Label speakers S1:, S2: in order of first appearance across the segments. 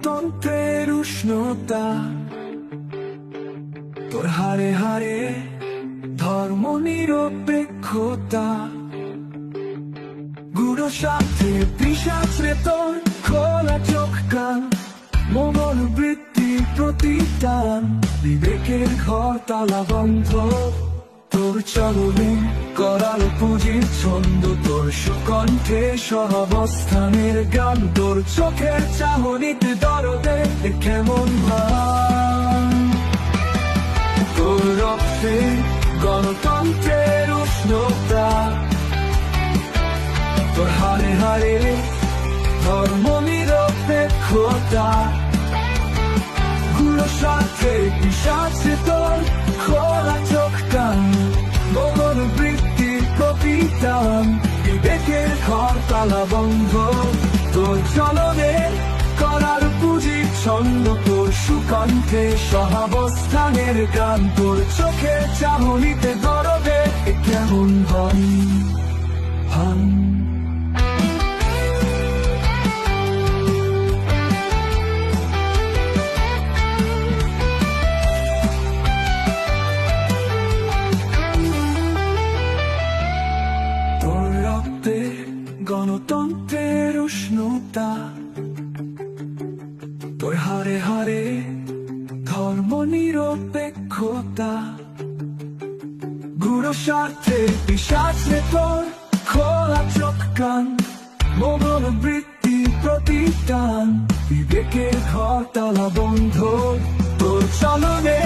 S1: গণতন্ত্রের উষ্ণতা, তোর হারে হারে ধর্ম নিরপেক্ষতা, গুরু সাথে পিশাচ রে তোর খোলা চোখ কান, মঙ্গল বৃত্তি প্রতিদান, বিবেকের ঘর তালা বন্ধ, তোর চলনে করাল পুঁজির ছন্দ, তোর সুকণ্ঠে সহাবস্থানের গান, তোর চোখের চাহনিতে দরদে কেমন ভান, তোর রক্তে গণতন্ত্রের উষ্ণতা, তোর হারে হারে ধর্ম নিরপেক্ষতা, গুরু সাথে পিশাচ তোর খোলা চোখ কান, মঙ্গল বৃত্তি প্রতিদান, বিবেকের ঘর তালা বন্ধ, তোর চলনে করার পুঁজির ছন্দ, তোর সুকণ্ঠে সহাবস্থানের গান, তোর চোখে চাহনিতে দরদে কেমন ভান ভান। তোর রক্তে গণতন্ত্রের উষ্ণতা, তোর হারে হারে ধর্ম নিরপেক্ষতা, গুরু স্বার্থে পিশাচ রে তোর খোলা চোখ কান, মঙ্গল বৃত্তি প্রতিদান, বিবেকের ঘর তালা বন্ধ, তোর চলনে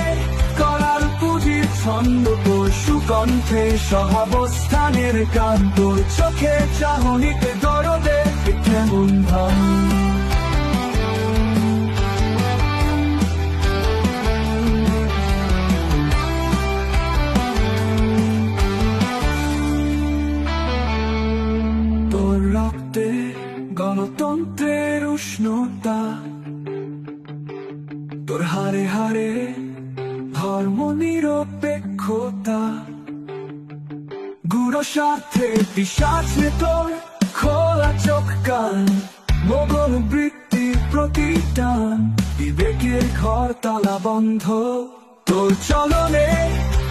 S1: করার পুঁজির ছন্দ, তোর সুকণ্ঠে সহাবস্থানের গান, তোর চোখে চাহনিতে দরদে কেমন ভান। তোর রক্তে গণতন্ত্রের উষ্ণতা, তোর হারে হারে ধর্ম নিরপেক্ষতা, গুরু স্বার্থে পিশাচ রে তোর খোলা চোখ কান, মঙ্গল বৃত্তি প্রতিদান, বিবেকের ঘর তালা বন্ধ, তোর চলনে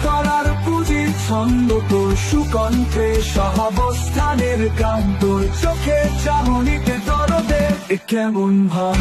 S1: করার পুঁজির ছন্দ, তোর সুকণ্ঠে সহাবস্থানের গান, তোর চোখে চাহনিতে দরদে কেমন ভান।